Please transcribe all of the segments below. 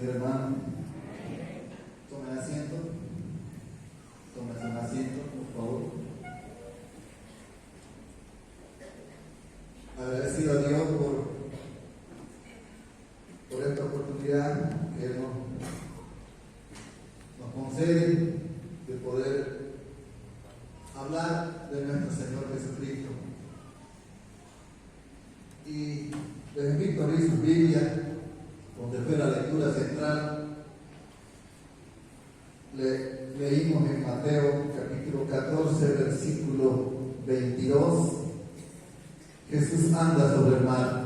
mi hermano. Tome asiento. Tome un asiento, por favor. Agradecido a Dios por esta oportunidad que Él nos concede de poder hablar de nuestro Señor Jesucristo. Y les invito a abrir su Biblia, donde fue la lectura central. Leímos en Mateo capítulo 14, versículo 22. Jesús anda sobre el mar.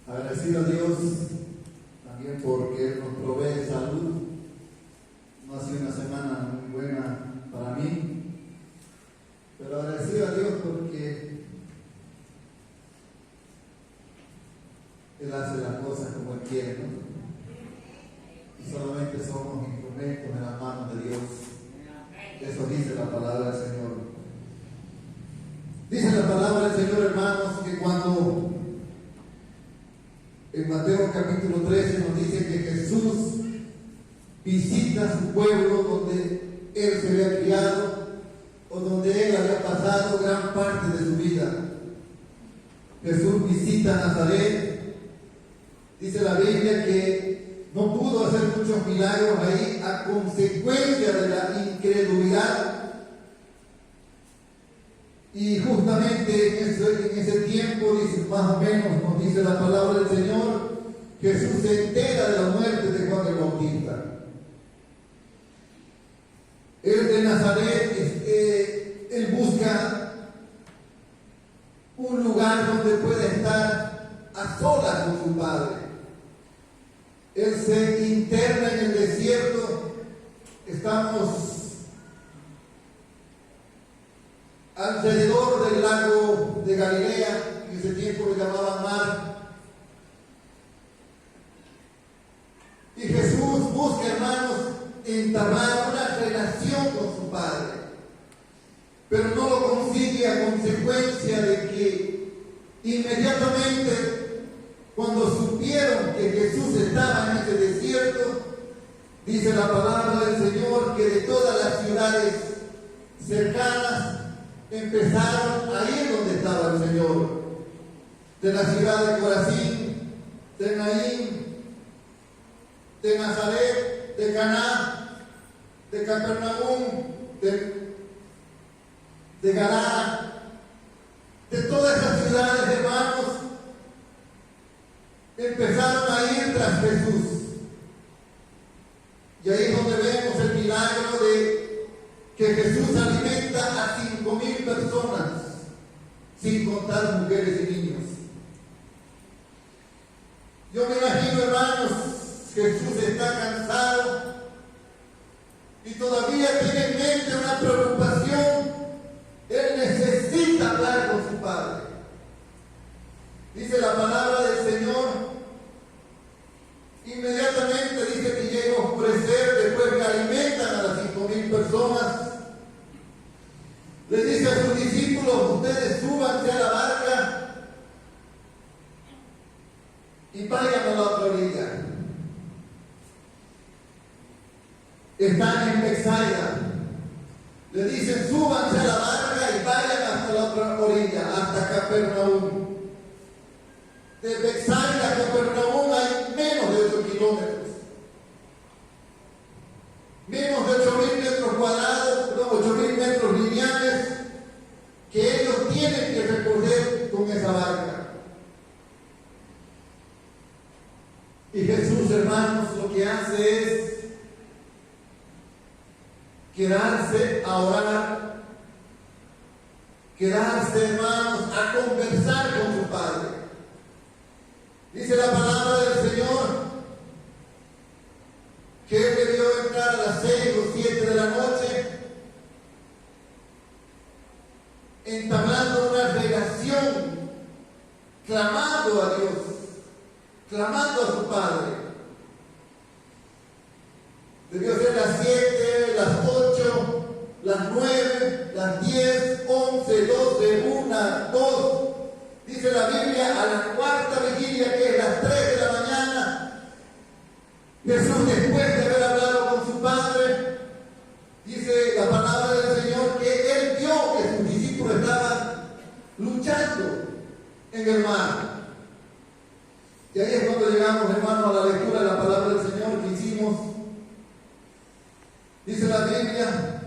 Agradecido a Dios también porque Él nos provee salud. No ha sido una semana muy buena para mí, pero agradecido a Dios porque Él hace las cosas como Él quiere, ¿no? Y solamente somos instrumentos en las manos de Dios. Eso dice la palabra del Señor. Dice la palabra del Señor, hermanos, que cuando en Mateo capítulo 13 nos dice que Jesús visita su pueblo donde Él se había criado o donde Él había pasado gran parte de su vida. Jesús visita Nazaret. Dice la Biblia que no pudo hacer muchos milagros ahí a consecuencia de la incredulidad. Y justamente en ese tiempo, dice, más o menos, nos dice la palabra del Señor, Jesús se entera de la muerte de Juan el Bautista. Él de Nazaret, él busca un lugar donde pueda estar a solas con su padre. Él se interna en el desierto. Estamos alrededor del lago de Galilea, en ese tiempo lo llamaban mar. Y Jesús busca, hermanos, entablar una relación con su Padre, pero no lo consigue a consecuencia de que inmediatamente cuando supieron que Jesús estaba en ese desierto, dice la palabra del Señor que de todas las ciudades cercanas empezaron a ir donde estaba el Señor, de la ciudad de Corazín, de Naín, de Nazaret, de Caná, de Capernaum, de Galá, de todas esas ciudades, hermanos, empezaron a ir tras Jesús. Y ahí es donde vemos el milagro de que Jesús alimenta a 5,000 personas, sin contar mujeres y niños. Yo me imagino, hermanos, Jesús está cansado y todavía tiene en mente una preocupación. Él necesita hablar con su Padre. Dice la palabra del Señor, inmediatamente dice que llega a oscurecer, después que alimentan a las 5,000 personas. Le dice a sus discípulos, ustedes súbanse a la barca y vayan a la otra orilla. Están en Betsaida. Le dicen, súbanse a la barca y vayan hasta la otra orilla, hasta Capernaum. De Betsaida a Capernaum hay menos de 8 kilómetros. Menos de 8,000 metros cuadrados, 8,000 metros lineales que ellos tienen que recorrer con esa barca. Y Jesús, hermanos, lo que hace es quedarse a orar, quedarse, hermanos, a conversar con su Padre. Dice la palabra del Señor que Él debió entrar a las 6 o 7 de la noche, entablando una relación, clamando a Dios, clamando a su Padre. Debió ser las 7, las 8, las 9, las 10, 11, 12, 1, una, dos, dice la Biblia, a la cuarta vigilia, que es las 3 de la mañana, Jesús, después de haber hablado con su Padre, dice la palabra del Señor que Él vio que sus discípulos estaban luchando en el mar. Y ahí es cuando llegamos, hermanos, a la lectura de la palabra del Señor que hicimos. Dice la Biblia,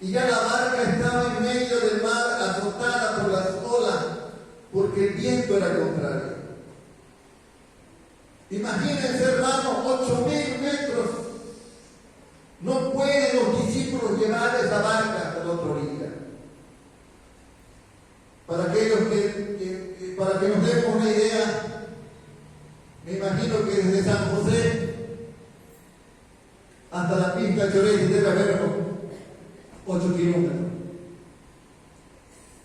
y ya la barca estaba en medio del mar, azotada por las olas, porque el viento era contrario. Imagínense, hermanos, 8.000 metros. No pueden los discípulos llevar esa barca hasta la otra orilla. Para que nos demos una idea, me imagino que desde San José hasta la pista Chorete debe haber 8 kilómetros.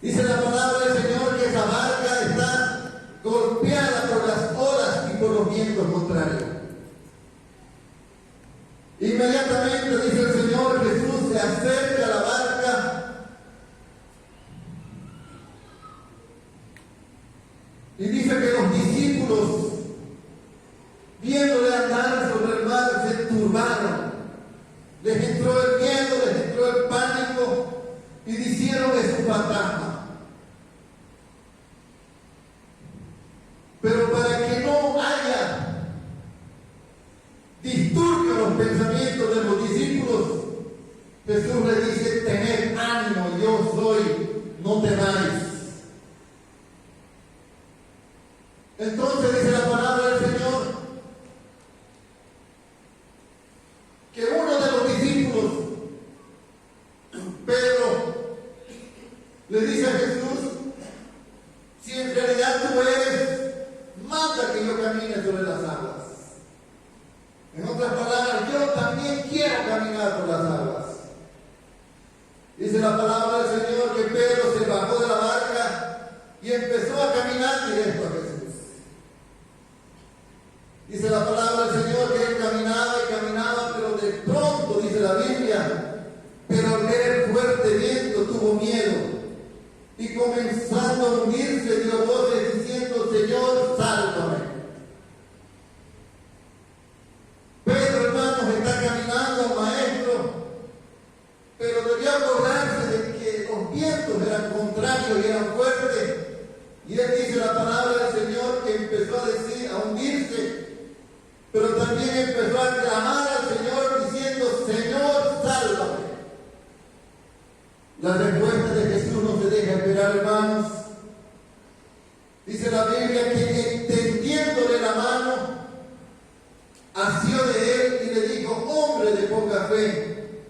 Dice la palabra del Señor que esa barca está golpeada por las olas y por los vientos contrarios. Inmediatamente, dice el Señor, Jesús se acerca a la barca y dice que los discípulos, viéndole andar sobre el mar, se turbaron. Les entró el miedo, les entró el pánico y dijeron que es un fantasma. Pero para que no haya disturbio en los pensamientos de los discípulos, Jesús les dice: tened ánimo, yo soy, no temáis. Entonces dice la palabra del Señor que uno de los discípulos, Pedro, le dice a Jesús: si en realidad tú eres, manda que yo camine sobre las aguas. En otras palabras, yo también quiero caminar por las aguas. Dice la palabra del Señor que Pedro se bajó de la barca y empezó a caminar directo a Jesús. Dice la palabra del Señor que él caminaba y caminaba, pero de pronto, dice la Biblia, pero al ver el fuerte viento tuvo miedo y comenzando a hundirse dio voces diciendo: Señor, sálvame. Pedro, hermanos, está caminando, maestro, pero debió acordarse de que los vientos eran contrarios y eran fuertes. Y él dice la palabra del Señor que empezó a decir, a hundirse, pero también empezó a clamar al Señor diciendo: Señor, sálvame. La respuesta de Jesús no se deja esperar, hermanos. Dice la Biblia que extendiéndole la mano, asió de él y le dijo: hombre de poca fe,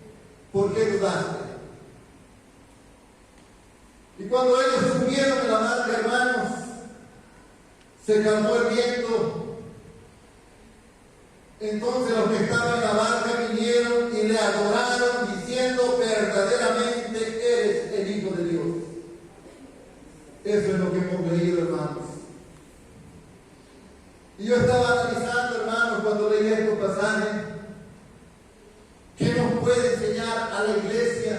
¿por qué dudaste? Y cuando ellos subieron en la barca, hermanos, se calmó el viento. Entonces los que estaban en la barca vinieron y le adoraron diciendo: verdaderamente eres el Hijo de Dios. Eso es lo que hemos leído, hermanos. Y yo estaba analizando, hermanos, cuando leí estos pasajes, ¿qué nos puede enseñar a la iglesia?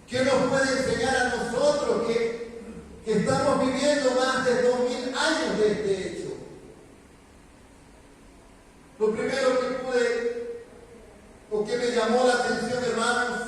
¿Qué nos puede enseñar a nosotros que estamos viviendo más de 2000 años de este hecho? Lo primero que me llamó la atención, hermanos,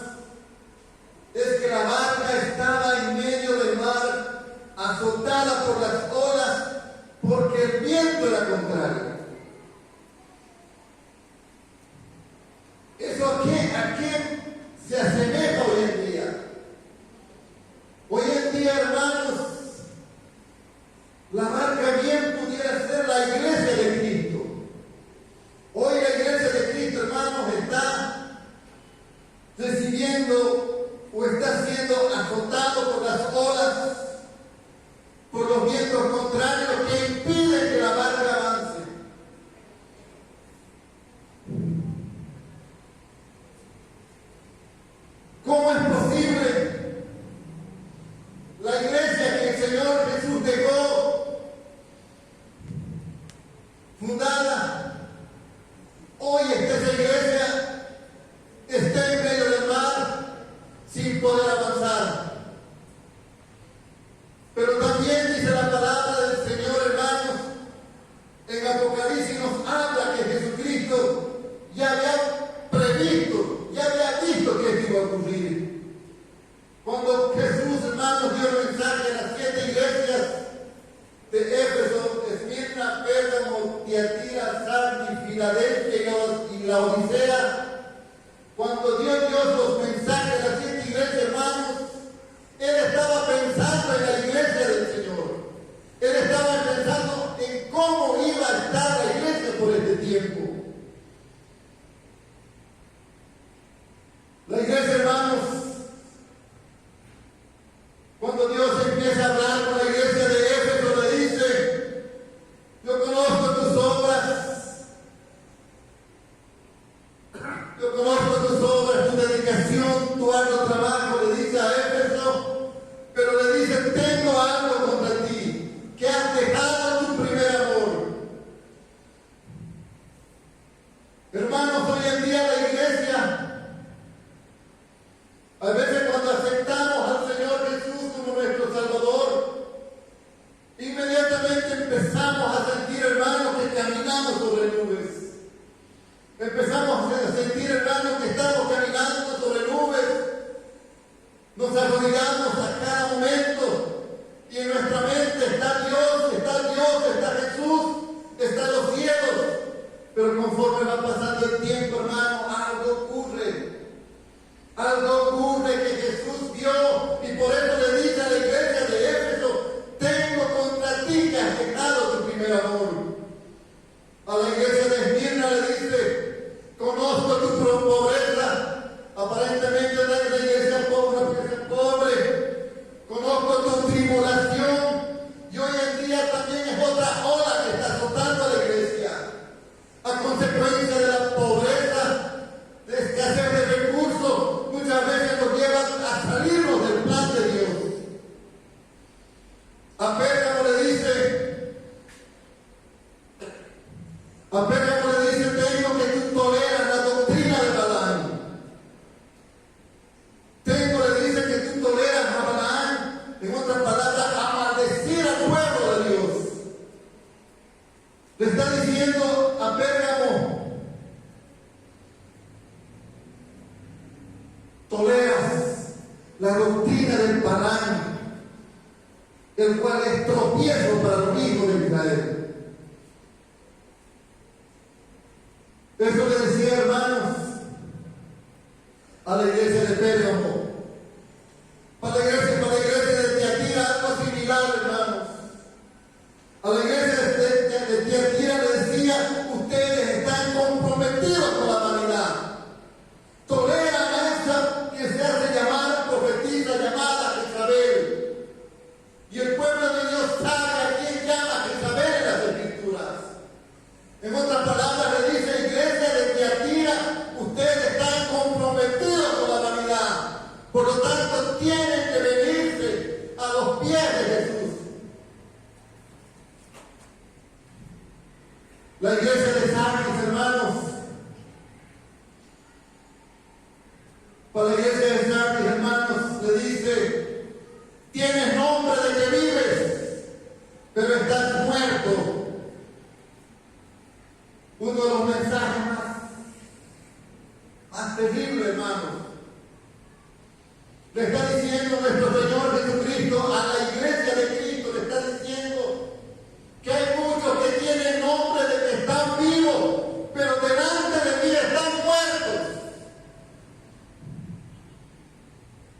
A veces cuando aceptamos al Señor Jesús como nuestro Salvador, inmediatamente empezamos a sentir, hermanos, que caminamos sobre nubes. Empezamos a sentir, hermanos, que estamos caminando sobre nubes. Nos arrodillamos a cada momento y en nuestra mente está Dios, está Jesús, están los cielos. Pero conforme va pasando el tiempo, hermano, algo ocurre. Algo ocurre que Jesús vio y por eso le dice a la iglesia de Éfeso: tengo contra ti que has dejado tu primer amor. A la iglesia de Esmirna le dice: conozco tu pobreza. Aparentemente la iglesia pobre. Conozco tu tribulación. Y hoy en día también es otra ola que está azotando a la iglesia. A consecuencia de la pobreza, de escasez de recursos, muchas veces nos llevan a salirnos del plan de Dios. A Pérgamo le dice, tengo que tú toleras la doctrina de Balaam. Le dice que tú toleras a Balaam, en otras palabras, a maldecir al pueblo de Dios. Le está diciendo a Pérgamo: toleras la doctrina del Balaam, el cual es tropiezo para los hijos de Israel. Eso le decía, hermanos, a la iglesia de Pérgamo. Para la iglesia de Tiatira, algo similar, hermanos. A la iglesia de Tiatira le decía: ustedes están comprometidos con la vanidad. Toleran a esa que se hace llamar profetisa llamada Jezabel. Y el pueblo de Dios sabe a quién llama Jezabel en las Escrituras. En otras palabras le dice: iglesia de Tiatira, ustedes están comprometidos con la vanidad. Por lo tanto, tienen que venirse a los pies de Jesús. La iglesia de Sardis, hermanos, para la iglesia de Sardis, hermanos, le dice: tienes nombre de que vives, pero estás muerto. Uno de los mensajes más terribles, hermanos. Le está diciendo nuestro Señor Jesucristo a la iglesia de Cristo, le está diciendo que hay muchos que tienen nombre de que están vivos, pero delante de mí están muertos.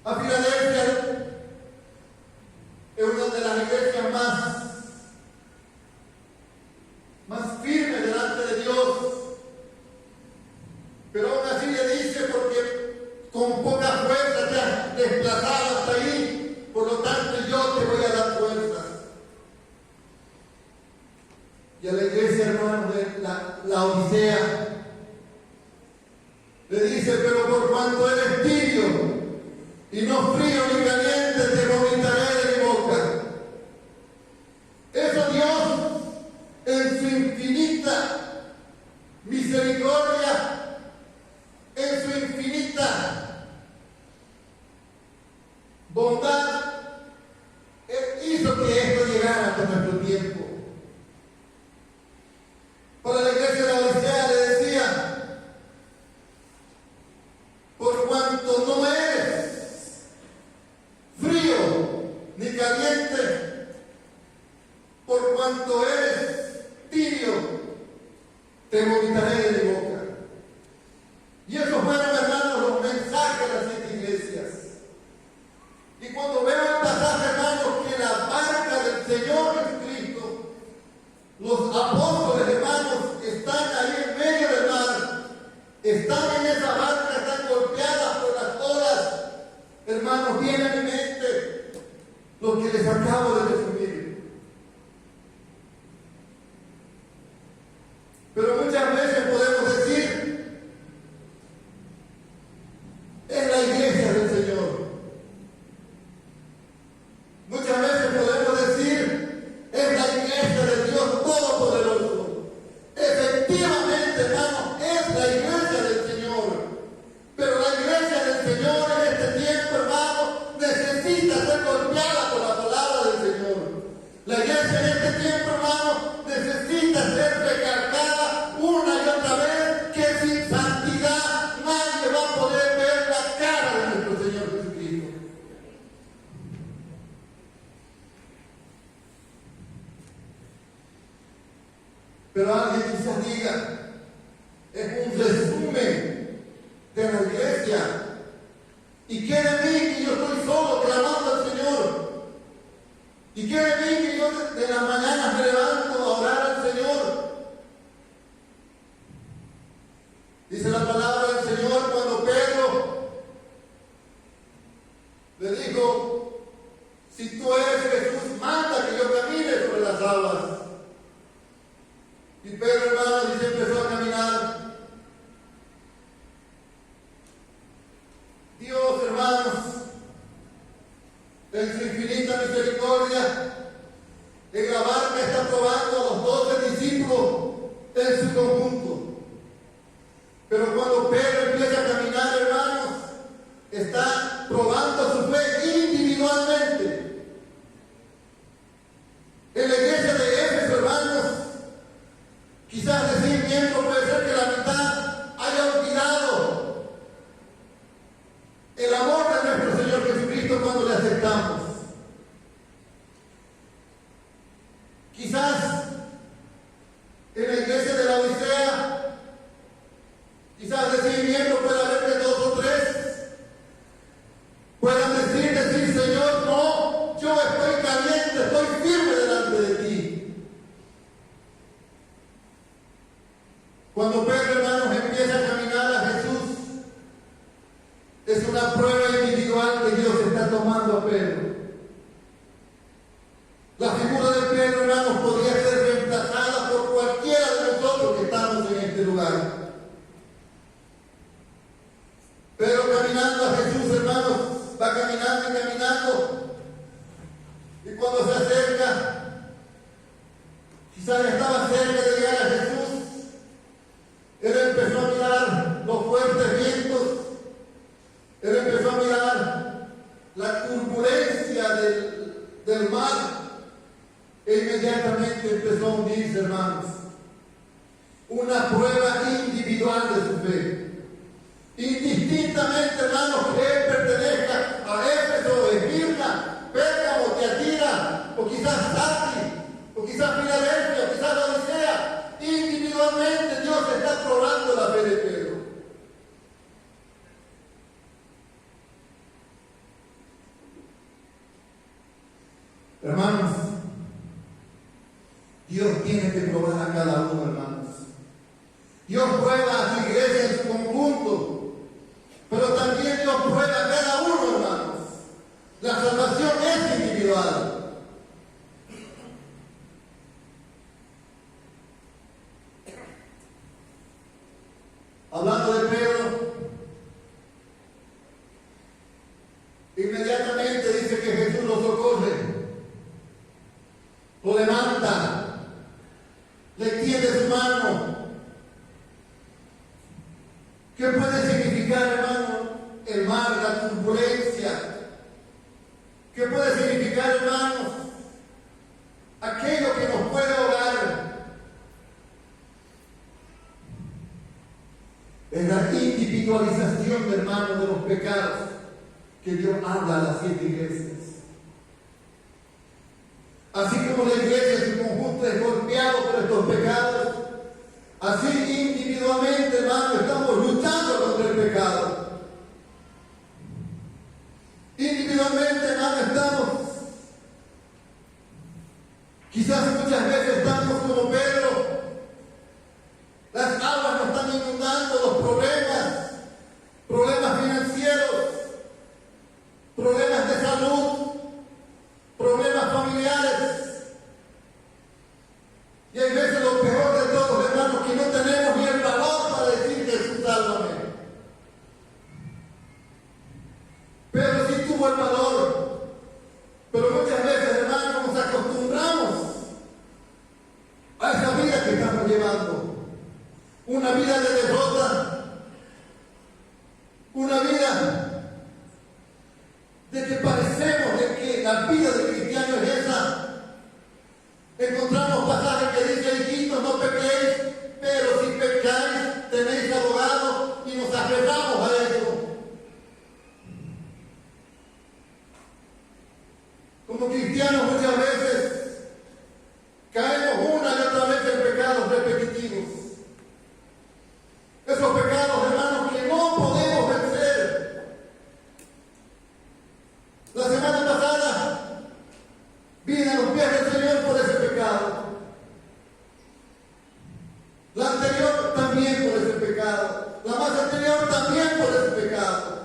A Filadelfia es una de las iglesias más firmes delante de Dios, pero aún así le dice: porque con poca fuerza te has desplazado hasta ahí, por lo tanto yo te voy a dar fuerzas. Y a la iglesia, hermanos, de la Odisea le dice: pero por cuanto eres tibio y no frío ni caliente, te vomitaré de mi boca. Eso Dios, en su infinita misericordia, en su infinita bondad, hizo que esto llegara hasta nuestro tiempo. Para la iglesia de la Odisea le decía: por cuanto no eres frío ni caliente, por cuanto eres tibio, te vomitaré de mi boca. Y esos fueron, hermanos, los mensajes de las 7 iglesias. Y cuando veo el pasaje, hermanos, que la barca del Señor Jesucristo, los apóstoles, hermanos, están ahí en medio del mar, están en esa barca, están golpeadas por las olas, hermanos, viene a mi mente lo que les acabo de resumir. Pero muchas veces podemos decir: es la iglesia del Señor. Muchas veces podemos decir: es la iglesia del Dios Todopoderoso. Efectivamente, hermanos, es la iglesia del Señor. Pero la iglesia del Señor en este tiempo iglesia en este tiempo, hermano, necesita ser recalcada una y otra vez que sin santidad nadie va a poder ver la cara de nuestro Señor Jesucristo. Pero alguien quizás diga, es un resumen de la iglesia. ¿Y qué de mí que yo estoy solo clamando al Señor? ¿Y qué de mí que yo de la mañana me levanto a orar al Señor? Dice la palabra del Señor cuando Pedro le dijo, si tú eres Jesús, manda que yo camine sobre las aguas. Y Pedro, hermano, dice, empezó a caminar. Dios, hermanos, en su infinita misericordia, en la barca está probando a los 12 discípulos en su conjunto. Pero cuando Pedro empieza a caminar, hermanos, está probando su fe individualmente. En la iglesia de Éfeso, hermanos, quizás de 100 miembros puede ser que la mitad haya olvidado el amor de nuestro Señor Jesucristo cuando le aceptamos. Quizás en la iglesia de la Odisea, quizás de 100 miembros pueda haber de 2 o 3 puedan decir, Señor, no, yo estoy caliente, estoy firme delante de ti. Cuando Pedro, hermanos, empieza a caminar a Jesús, es una prueba individual que Dios está tomando a Pedro. La figura de Pedro, hermanos, podría ser reemplazada por cualquiera de nosotros que estamos en este lugar. Pero caminando a Jesús, hermanos, va caminando y caminando. Y cuando se acerca, quizás estaba cerca de llegar a Jesús, él empezó a mirar los fuertes vientos, él empezó a mirar la turbulencia del mar, e inmediatamente empezó a hundirse, hermanos. Una prueba individual de su fe. Indistintamente, hermanos, que él pertenezca a Éfeso, Esmirna, Pérgamo, Tiatira, o quizás Sardis, o quizás Filadelfia, o quizás la Odisea, individualmente Dios está probando la fe de Pedro. Hermanos, Dios tiene que probar a cada uno, hermanos. Dios prueba a su iglesia en su conjunto, pero también Dios prueba a cada uno, hermanos. La salvación es individual. Hablando de Pedro, inmediatamente dice que Jesús lo socorre, lo levanta, le tiende su mano. ¿Qué puede significar, hermano, el mar, la turbulencia? ¿Qué puede significar, hermanos, aquello que nos puede ahogar? Es la individualización, hermano, de los pecados que Dios habla a las 7 iglesias. Así como la iglesia en su conjunto es golpeado por estos pecados, así individualmente, hermano, estamos luchando contra el pecado. Individualmente, hermano, estamos. Quizás muchas veces estamos como Pedro. Las aguas nos están inundando, los problemas financieros, problemas de salud, problemas familiares. Y hay veces lo peor de todo, hermanos, que no tenemos ni el valor para decir Jesús, sálvame. Pero sí tuvo el valor. Pero muchas veces, hermanos, nos acostumbramos a esa vida que estamos llevando. Una vida de derrota. Una vida de que parecemos de que la vida del cristiano es esa. Como cristianos muchas veces caemos una y otra vez en pecados repetitivos. Esos pecados, hermanos, que no podemos vencer. La semana pasada vine a los pies del Señor por ese pecado. La anterior también por ese pecado. La más anterior también por ese pecado.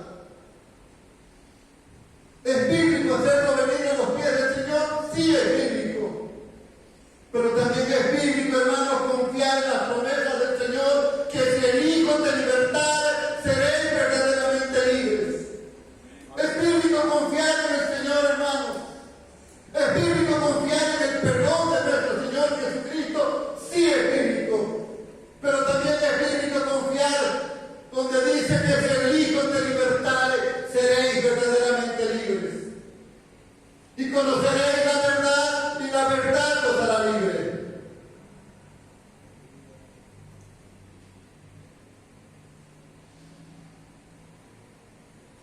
¿Es bíblico hacerlo venir a los pies del Señor? Sí, es bíblico. Pero también es bíblico, hermanos, confiar en las promesas del Señor, que si elijo de libertad, seréis verdaderamente libres. Es bíblico confiar en el Señor, hermanos. Es bíblico confiar en el perdón de nuestro Señor Jesucristo. Sí, es bíblico. Pero también es bíblico confiar donde dice que si elijo de libertad, seréis verdaderamente libres. Y conoceréis la verdad, y la verdad os hará libre.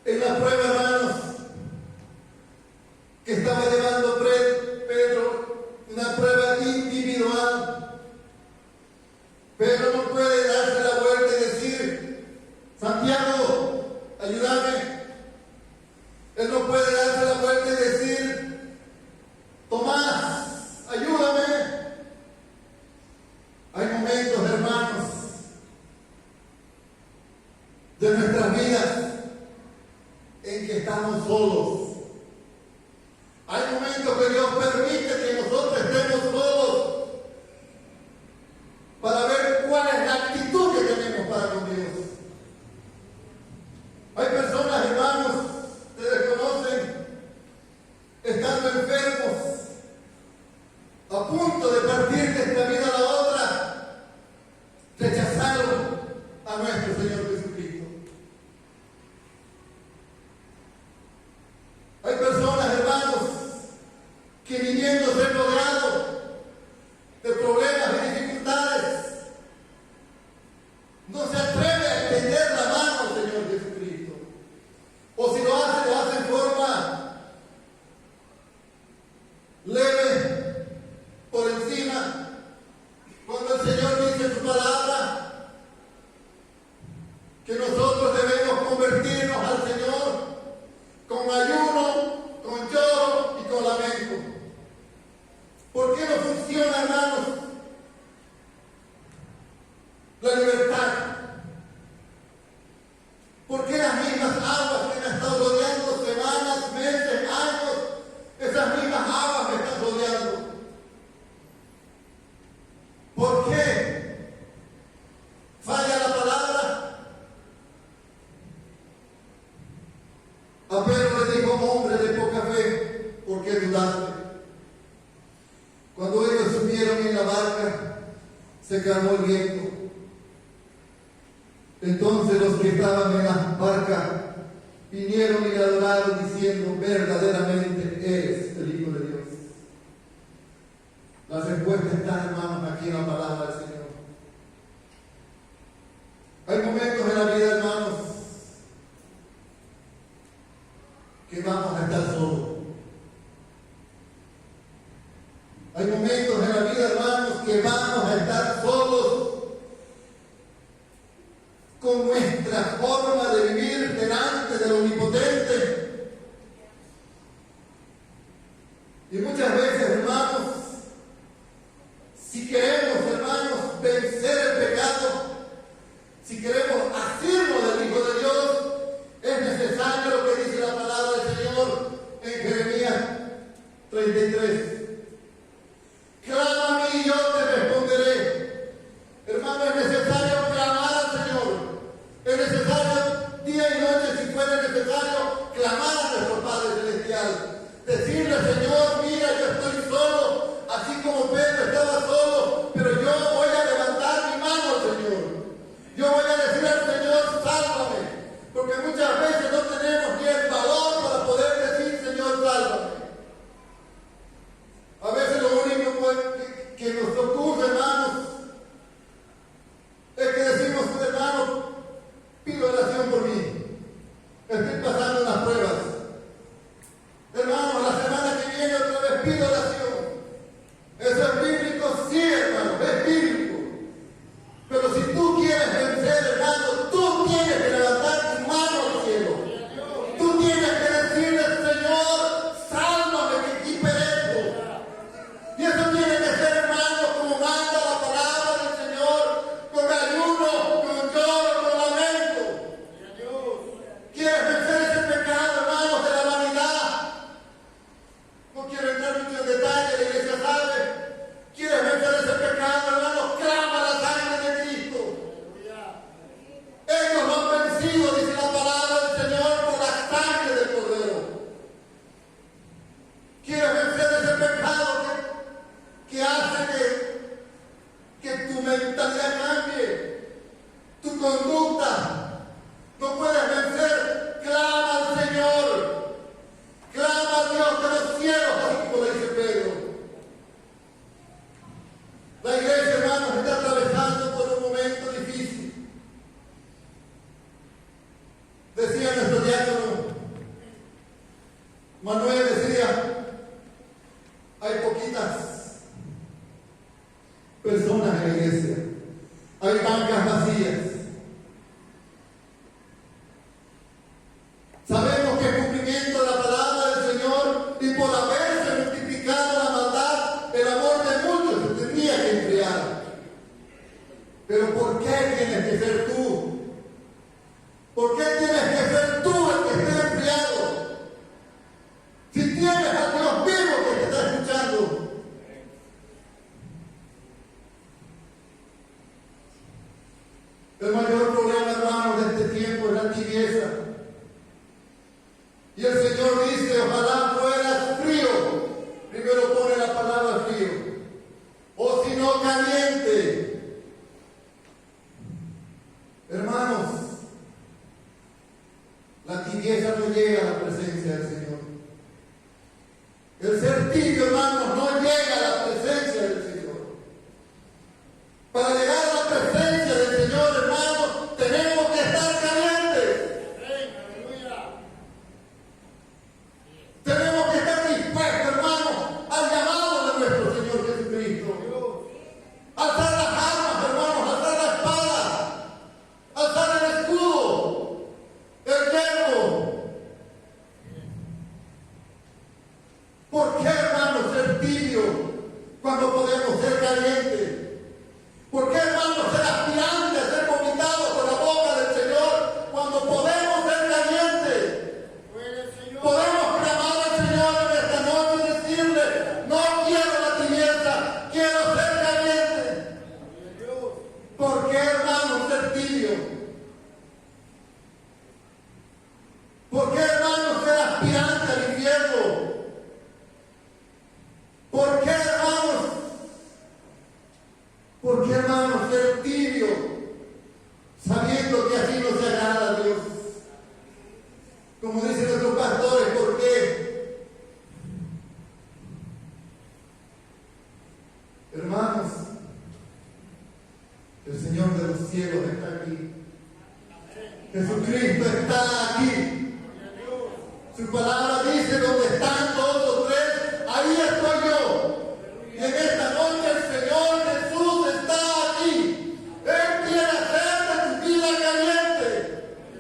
En la prueba, hermanos, que estaba llevando Pedro, una prueba individual, Pedro no puede darse la vuelta y decir: Santiago, ayúdame. Él no puede darse la vuelta y decir: Tomás, ayúdame. Hay momentos, hermanos, de nuestras vidas en que estamos solos. Hay momentos que Dios permite que nosotros estemos solos para ver cuál es la actitud que tenemos para con Dios. Hay personas, hermanos, ustedes conocen, estando enfermos, a punto de partir de esta vida a la otra, rechazaron a nuestro Señor Jesucristo. Hay personas, hermanos, que viviendo ser rodeados de problemas y dificultades, no se atreve a extender la mano al Señor Jesucristo. O si lo hace en forma leve, por encima. Cuando el Señor dice en su palabra que nosotros debemos convertirnos al Señor con ayuno, con lloro y con lamento. ¿Por qué no funciona, hermanos, la libertad? ¿Por qué las mismas aguas que me han estado rodeando semanas, meses, años, esas mismas aguas me están rodeando? ¿Por qué falla la palabra? A Pedro le dijo: hombre de poca fe, ¿por qué dudaste? Cuando ellos subieron en la barca, se calmó el viento. Entonces los que estaban en la barca vinieron y le adoraron diciendo: verdaderamente eres el Hijo de Dios. La respuesta está, hermanos, aquí en la palabra del Señor. Hay momentos en la vida, hermanos, que vamos a estar solos. Hay momentos en la vida, hermanos, que vamos a estar solos con nuestra forma de vivir delante del Omnipotente. Y muchas veces, hermanos, si queremos, hermanos, vencer el pecado, si queremos hacerlo del Hijo de Dios, es necesario lo que dice la palabra del Señor en Jeremías 33. Clama a mí y yo te responderé. Hermano, es necesario clamar al Señor. Es necesario día y noche, si fuera necesario, clamar a nuestro Padre Celestial. Decirle: Señor, mira, yo estoy solo, así como Pedro estaba solo, pero yo voy a levantar mi mano al Señor. Yo voy a decir al Señor: sálvame. Porque muchas veces no tenemos ni el valor para poder decir: Señor, sálvame. A veces lo único que nos ocurre, hermanos, es que decimos: hermano, pido oración por mí. Estoy pasando unas pruebas. Hermanos, la semana que viene Manuel decía, hay poquitas personas en la iglesia, hay bancas vacías. Sabemos que el cumplimiento de la palabra del Señor y por haberse multiplicado la maldad, el amor de muchos se tendría que enfriar. Pero ¿por qué tienes que ser tú? ¿Por qué tienes que ser tú el que esté enfriado? Si tienes a Dios vivo que te está escuchando. El mayor problema, hermanos, de este tiempo es la tibieza. Y el Señor dice, ojalá fueras frío. Primero pone la palabra frío. O si no, caliente. Hermanos, la tibieza no llega a la presencia del Señor. El ser tibio, hermanos, no llega a la presencia del Señor. Para llegar a la presencia del Señor, hermanos, tenemos que estar calientes. Tenemos que estar dispuestos, hermanos, al llamado de nuestro Señor Jesucristo. Alzar las armas, hermanos, alzar la espada, alzar el escudo, el yermo. ¿Por qué, hermanos, ser tibio cuando podemos ser calientes? ¿Por qué, hermanos, ser aspirantes, ser vomitados por la boca del Señor cuando podemos ser calientes? Podemos clamar al Señor en esta noche y decirle, no quiero la tibieza, quiero ser caliente. ¿Por qué, hermanos, ser tibio? ¿Por qué, hermanos, ser aspirante al infierno? ¿Por qué, hermanos? ¿Por qué, hermanos, ser tibio, sabiendo que así no se agrada a Dios? Como dicen nuestros pastores, ¿por qué? Hermanos, el Señor de los cielos está aquí. Jesucristo está aquí. Su palabra dice, donde están dos o tres, ahí estoy yo. Y en esta noche el Señor Jesús está aquí. Él quiere hacer de tu vida caliente.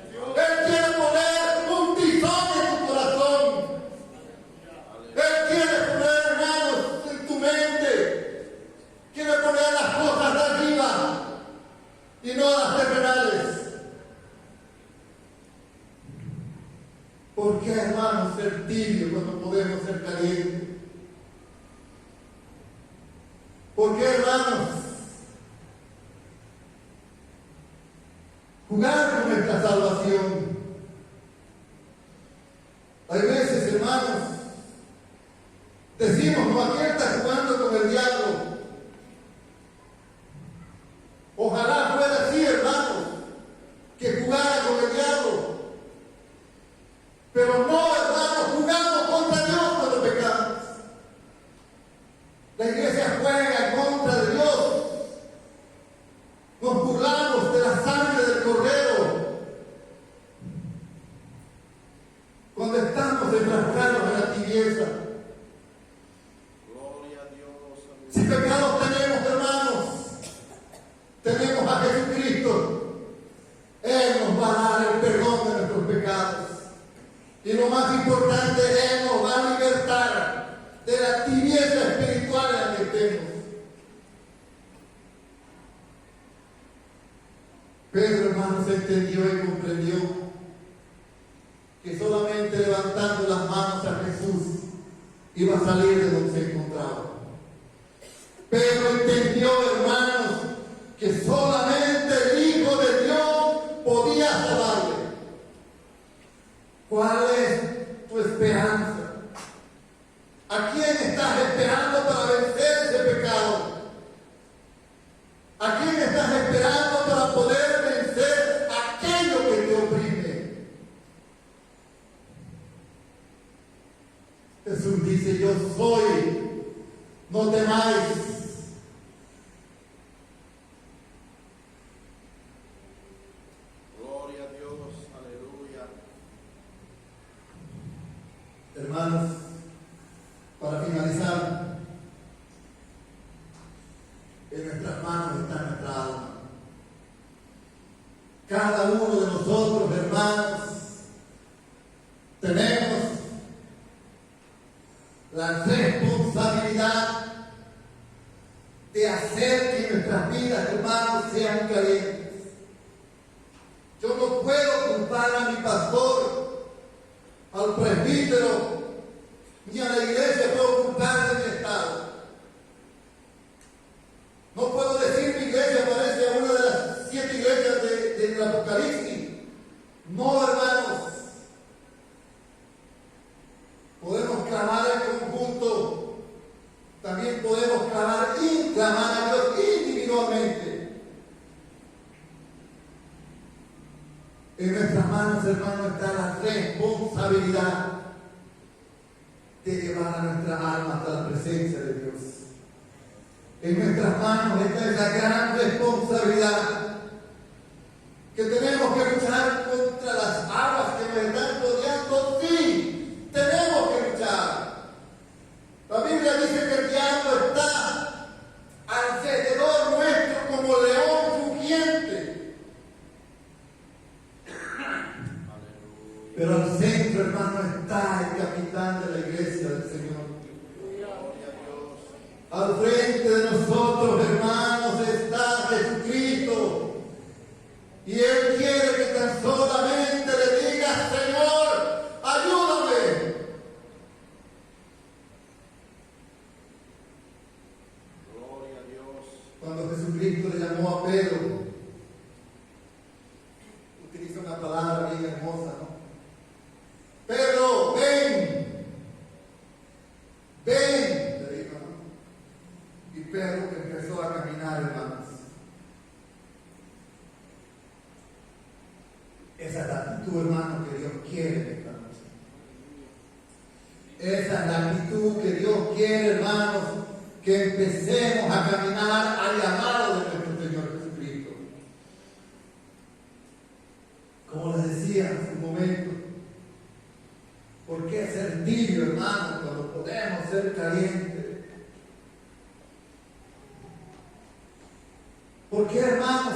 Él quiere poner un tizón en tu corazón. Él quiere poner, hermanos, en tu mente. Quiere poner las cosas de arriba y no las terrenales. ¿Por qué, hermanos, ser tibio cuando podemos ser calientes? ¿Por qué, hermanos, jugar con nuestra salvación? Hay veces, hermanos, decimos, no, aquí está jugando con el diablo. Ojalá fuera así, hermanos, que jugara con el diablo. Pero no, hermanos, jugamos contra Dios cuando pecamos. La iglesia juega en contra de Dios. Nos burlamos de la sangre del Cordero. Cuando estamos enfrascados en la tibieza. Gloria a Dios. Si pecados tenemos, hermanos, tenemos a Jesucristo. Él nos va a dar el perdón de nuestros pecados. Y lo más importante, Él nos va a libertar de la tibieza espiritual en la que estemos. Pedro, hermanos, entendió y comprendió que solamente levantando las manos a Jesús iba a salir de donde se encontraba. Pedro entendió, hermanos, que solamente el Hijo de Dios podía salvarle. ¿Cuál es tu esperanza? ¿A quién estás esperando para vencer ese pecado? ¿A quién estás esperando para poder vencer aquello que te oprime? Jesús dice, yo soy, no temáis. Hermanos, hermanos, para finalizar, en nuestras manos está nuestra alma. Cada uno de nosotros, hermanos, tenemos la responsabilidad de hacer que nuestras vidas, hermanos, sean calientes. Yo no puedo culpar a mi pastor, al presbítero, ni a la iglesia puedo culpar de mi estado. No puedo decir mi iglesia parece a una de las 7 iglesias del Apocalipsis. No, hermanos. Podemos clamar en conjunto. También podemos clamar y clamar a Dios individualmente. En nuestras manos, hermanos, está la responsabilidad de llevar a nuestra alma hasta la presencia de Dios. En nuestras manos está esa gran responsabilidad que tenemos que luchar contra las aguas que nos están rodeando. Sí, tenemos que luchar. La Biblia dice que el diablo está alrededor nuestro como león rugiente. Pero al centro, hermano, está el capitán de la iglesia del Señor. Al frente de nosotros, hermanos, está Jesucristo. Y Él quiere que tan solamente le digas: Señor, ayúdame. Gloria a Dios. Cuando Jesucristo le llamó a Pedro, utiliza una palabra bien hermosa, ¿no? Pedro, ven, ven, le dijo, ¿no? Y Pedro empezó a caminar, hermanos. Esa es la actitud, hermano, que Dios quiere esta noche. Esa es la actitud que Dios quiere, hermanos, que empecemos a caminar al llamado de nuestro Señor Jesucristo. Como les decía hace un momento, ¿por qué ser tibio, hermano, cuando podemos ser calientes? ¿Por qué, hermanos,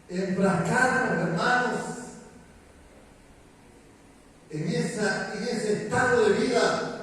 enfrascarnos, hermanos, en ese estado de vida